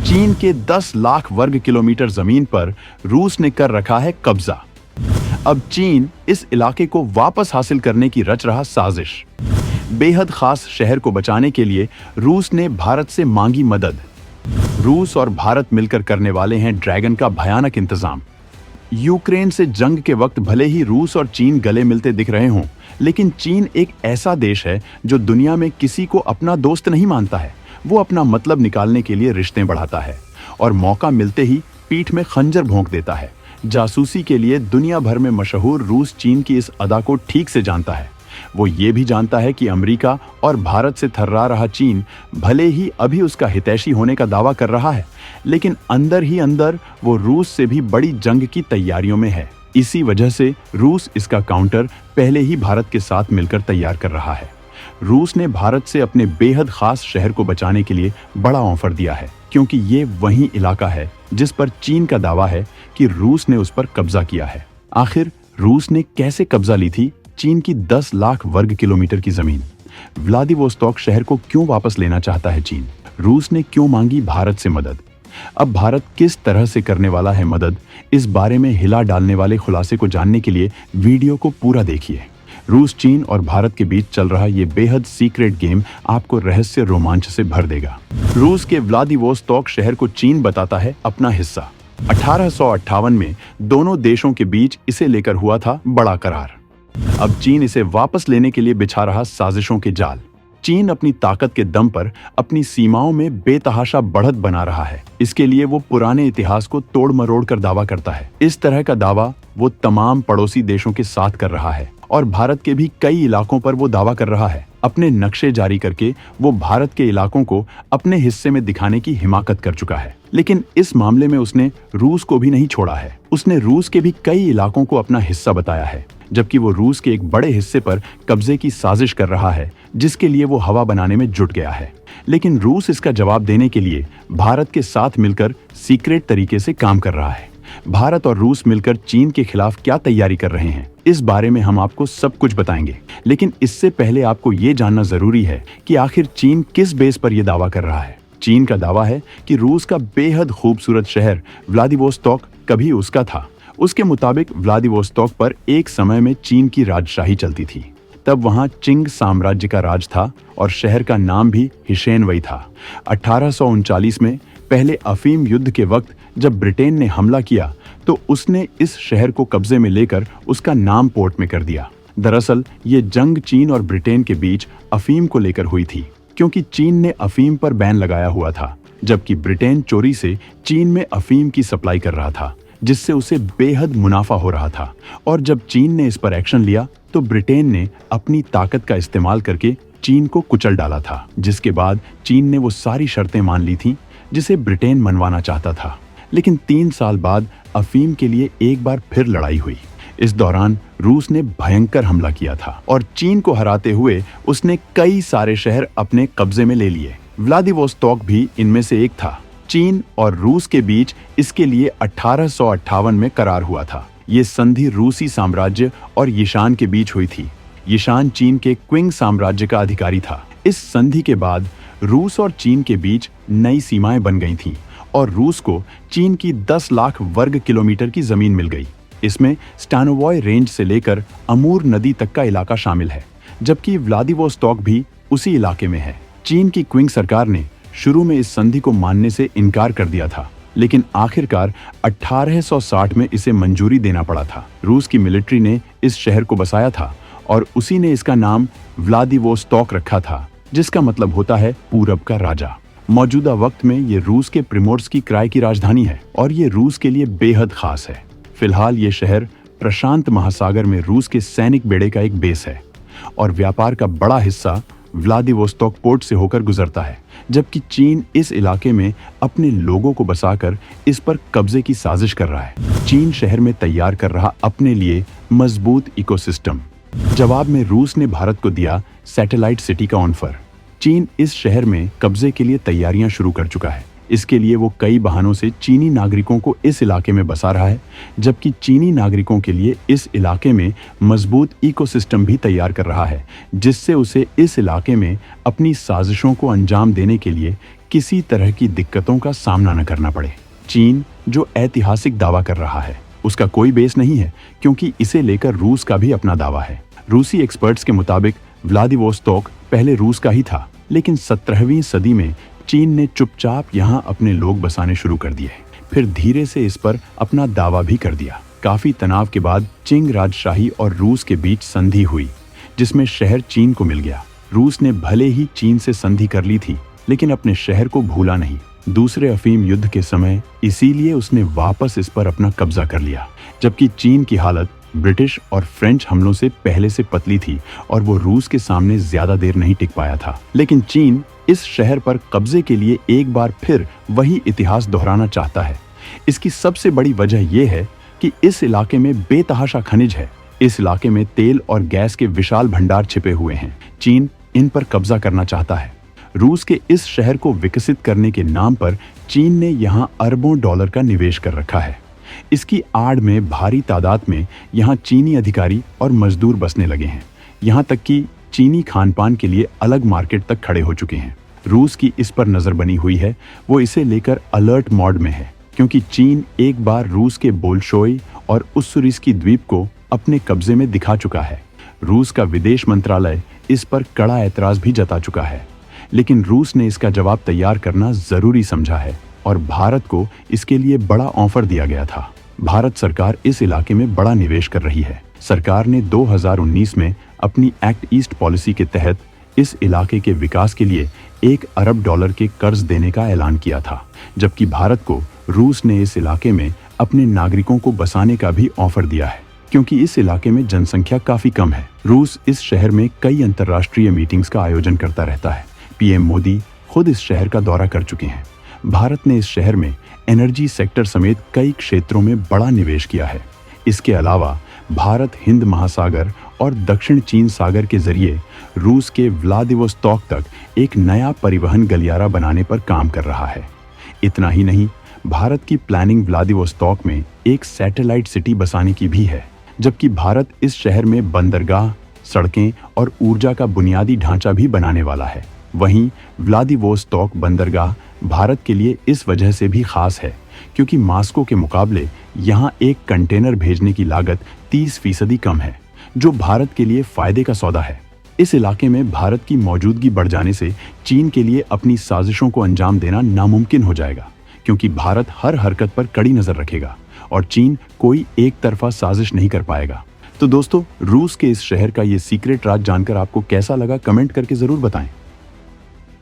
चीन के 10 लाख वर्ग किलोमीटर जमीन पर रूस ने कर रखा है कब्जा। अब चीन इस इलाके को वापस हासिल करने की रच रहा साजिश। बेहद खास शहर को बचाने के लिए रूस ने भारत से मांगी मदद। रूस और भारत मिलकर करने वाले हैं ड्रैगन का भयानक इंतजाम। यूक्रेन से जंग के वक्त भले ही रूस और चीन गले मिलते दिख रहे हों, लेकिन चीन एक ऐसा देश है जो दुनिया में किसी को अपना दोस्त नहीं मानता है। वो अपना मतलब निकालने के लिए रिश्ते बढ़ाता है और मौका मिलते ही पीठ में खंजर भोंक देता है। जासूसी के लिए दुनिया भर में मशहूर रूस चीन की इस अदा को ठीक से जानता है। वो ये भी जानता है कि अमेरिका और भारत से थर्रा रहा चीन भले ही अभी उसका हितैषी होने का दावा कर रहा है, लेकिन अंदर ही अंदर वो रूस से भी बड़ी जंग की तैयारियों में है। इसी वजह से रूस इसका काउंटर पहले ही भारत के साथ मिलकर तैयार कर रहा है। रूस ने भारत से अपने बेहद खास शहर को बचाने के लिए बड़ा ऑफर दिया है, क्योंकि ये वही इलाका है जिस पर चीन का दावा है कि रूस ने उस पर कब्जा किया है। आखिर रूस ने कैसे कब्जा ली थी चीन की 10 लाख वर्ग किलोमीटर की जमीन? व्लादिवोस्तोक शहर को क्यों वापस लेना चाहता है चीन? रूस ने क्यों मांगी भारत से मदद? अब भारत किस तरह से करने वाला है मदद? इस बारे में हिला डालने वाले खुलासे को जानने के लिए वीडियो को पूरा देखिए। रूस, चीन और भारत के बीच चल रहा ये बेहद सीक्रेट गेम आपको रहस्य रोमांच से भर देगा। रूस के व्लादिवोस्तोक शहर को चीन बताता है अपना हिस्सा। 1858 में दोनों देशों के बीच इसे लेकर हुआ था बड़ा करार। अब चीन इसे वापस लेने के लिए बिछा रहा साजिशों के जाल। चीन अपनी ताकत के दम पर अपनी सीमाओं में बेतहाशा बढ़त बना रहा है। इसके लिए वो पुराने इतिहास को तोड़ मरोड़ कर दावा करता है। इस तरह का दावा वो तमाम पड़ोसी देशों के साथ कर रहा है और भारत के भी कई इलाकों पर वो दावा कर रहा है। अपने नक्शे जारी करके वो भारत के इलाकों को अपने हिस्से में दिखाने की हिमाकत कर चुका है। लेकिन इस मामले में उसने रूस को भी नहीं छोड़ा है। उसने रूस के भी कई इलाकों को अपना हिस्सा बताया है, जबकि वो रूस के एक बड़े हिस्से पर कब्जे की साजिश कर रहा है, जिसके लिए वो हवा बनाने में जुट गया है। लेकिन रूस इसका जवाब देने के लिए भारत के साथ मिलकर सीक्रेट तरीके से काम कर रहा है। भारत और रूस मिलकर चीन के खिलाफ क्या तैयारी कर रहे हैं, इस बारे में हम आपको सब कुछ बताएंगे। लेकिन इससे पहले आपको ये जानना जरूरी है कि आखिर चीन किस बेस पर यह दावा कर रहा है। चीन का दावा है कि रूस का बेहद खूबसूरत शहर व्लादिवोस्तोक कभी उसका था। उसके मुताबिक व्लादिवोस्तोक पर एक समय में चीन की राजशाही चलती थी। तब वहां चिंग साम्राज्य का राज था और शहर का नाम भी हिशेनवई था। 1839 में पहले अफीम युद्ध के वक्त जब ब्रिटेन ने हमला किया तो उसने इस शहर को कब्जे में लेकर उसका नाम पोर्ट में कर दिया। दरअसल ये जंग चीन और ब्रिटेन के बीच अफीम को लेकर हुई थी, क्योंकि चीन ने अफीम पर बैन लगाया हुआ था, जबकि ब्रिटेन चोरी से चीन में अफीम की सप्लाई कर रहा था, जिससे उसे बेहद मुनाफा हो रहा था। और जब चीन ने इस पर एक्शन लिया तो ब्रिटेन ने अपनी ताकत का इस्तेमाल करके चीन को कुचल डाला था, जिसके बाद चीन ने वो सारी शर्तें मान ली थीं जिसे ब्रिटेन मनवाना चाहता था। लेकिन 3 साल बाद अफीम के लिए एक बार फिर लड़ाई हुई। इस दौरान रूस ने भयंकर हमला किया था और चीन को हराते हुए उसने कई सारे शहर अपने कब्जे में ले लिए। व्लादिवोस्तोक भी इनमें से एक था। चीन और रूस के बीच इसके लिए 1858 में करार हुआ था। ये संधि रूसी साम्राज्य और यिशान के बीच हुई थी। यिशान चीन के क्विंग साम्राज्य का अधिकारी था। इस संधि के बाद रूस और चीन के बीच नई सीमाएं बन गई थीं और रूस को चीन की 10 लाख वर्ग किलोमीटर की जमीन मिल गई। इसमें स्टानोवॉय रेंज से लेकर अमूर नदी तक का इलाका शामिल है, जबकि व्लादिवोस्तोक भी उसी इलाके में है। चीन की क्विंग सरकार ने शुरू में इस संधि को मानने से इनकार कर दिया था, लेकिन आखिरकार 1860 में इसे मंजूरी देना पड़ा था। रूस की मिलिट्री ने इस शहर को बसाया था और उसी ने इसका नाम व्लादिवोस्तोक रखा था, जिसका मतलब होता है पूरब का राजा। मौजूदा वक्त में ये रूस के प्रिमोर्स्की क्राय की राजधानी है और ये रूस के लिए बेहद खास है। फिलहाल ये शहर प्रशांत महासागर में रूस के सैनिक बेड़े का एक बेस है और व्यापार का बड़ा हिस्सा व्लादिवोस्तोक पोर्ट से होकर गुजरता है, जबकि चीन इस इलाके में अपने लोगों को बसाकर इस पर कब्जे की साजिश कर रहा है। चीन शहर में तैयार कर रहा अपने लिए मजबूत इकोसिस्टम। जवाब में रूस ने भारत को दिया सैटेलाइट सिटी का ऑफर। चीन इस शहर में कब्जे के लिए तैयारियां शुरू कर चुका है। इसके लिए वो कई बहानों से चीनी नागरिकों को इस इलाके में बसा रहा है, जबकि चीनी नागरिकों के लिए इस इलाके में मजबूत इकोसिस्टम भी तैयार कर रहा है, जिससे उसे इस इलाके में अपनी साजिशों को अंजाम देने के लिए किसी तरह की दिक्कतों का सामना न करना पड़े। चीन जो ऐतिहासिक दावा कर रहा है उसका कोई बेस नहीं है, क्योंकि इसे लेकर रूस का भी अपना दावा है। रूसी एक्सपर्ट्स के मुताबिक व्लादिवोस्तोक पहले रूस का ही था, लेकिन 17वीं सदी में चीन ने चुपचाप यहाँ अपने लोग बसाने शुरू कर दिए, फिर धीरे से इस पर अपना दावा भी कर दिया। काफी तनाव के बाद चिंग राजशाही और रूस के बीच संधि हुई, जिसमें शहर चीन को मिल गया। रूस ने भले ही चीन से संधि कर ली थी, लेकिन अपने शहर को भूला नहीं। दूसरे अफीम युद्ध के समय इसीलिए उसने वापस इस पर अपना कब्जा कर लिया, जबकि चीन की हालत ब्रिटिश और फ्रेंच हमलों से पहले से पतली थी और वो रूस के सामने ज्यादा देर नहीं टिक पाया था। लेकिन चीन इस शहर पर कब्जे के लिए एक बार फिर वही इतिहास दोहराना चाहता है। इसकी सबसे बड़ी वजह यह है कि इस इलाके में बेतहाशा खनिज है। इस इलाके में तेल और गैस के विशाल भंडार छिपे हुए हैं। चीन इन पर कब्जा करना चाहता है। रूस के इस शहर को विकसित करने के नाम पर चीन ने यहाँ अरबों डॉलर का निवेश कर रखा है। इसकी आड़ में भारी तादाद में यहाँ चीनी अधिकारी और मजदूर बसने लगे हैं। यहाँ तक कि चीनी खानपान के लिए अलग मार्केट तक खड़े हो चुके हैं। रूस की इस पर नजर बनी हुई है। वो इसे लेकर अलर्ट मोड में है, क्योंकि चीन एक बार रूस के बोल्शोई और उस्सूरिस्की द्वीप को अपने कब्जे में दिखा चुका है। रूस का विदेश मंत्रालय इस पर कड़ा ऐतराज भी जता चुका है, लेकिन रूस ने इसका जवाब तैयार करना जरूरी समझा है और भारत को इसके लिए बड़ा ऑफर दिया गया था। भारत सरकार इस इलाके में बड़ा निवेश कर रही है। सरकार ने 2019 में अपनी एक्ट ईस्ट पॉलिसी के तहत इस इलाके के विकास के लिए $1 अरब के कर्ज देने का ऐलान किया था, जबकि भारत को रूस ने इस इलाके में अपने नागरिकों को बसाने का भी ऑफर दिया है, क्योंकि इस इलाके में जनसंख्या काफी कम है। रूस इस शहर में कई अंतर्राष्ट्रीय मीटिंग्स का आयोजन करता रहता है। पीएम मोदी खुद इस शहर का दौरा कर चुके हैं। भारत ने इस शहर में एनर्जी सेक्टर समेत कई क्षेत्रों में बड़ा निवेश किया है। इसके अलावा भारत हिंद महासागर और दक्षिण चीन सागर के जरिए रूस के व्लादिवोस्तोक तक एक नया परिवहन गलियारा बनाने पर काम कर रहा है। इतना ही नहीं, भारत की प्लानिंग व्लादिवोस्तोक में एक सैटेलाइट सिटी बसाने की भी है, जबकि भारत इस शहर में बंदरगाह, सड़कें और ऊर्जा का बुनियादी ढांचा भी बनाने वाला है। वहीं व्लादिवोस्तोक बंदरगाह भारत के लिए इस वजह से भी खास है, क्योंकि मास्को के मुकाबले यहाँ एक कंटेनर भेजने की लागत 30% कम है, जो भारत के लिए फायदे का सौदा है। इस इलाके में भारत की मौजूदगी बढ़ जाने से चीन के लिए अपनी साजिशों को अंजाम देना नामुमकिन हो जाएगा, क्योंकि भारत हर हरकत पर कड़ी नजर रखेगा और चीन कोई एक तरफा साजिश नहीं कर पाएगा। तो दोस्तों, रूस के इस शहर का ये सीक्रेट राज जानकर आपको कैसा लगा, कमेंट करके जरूर बताएं।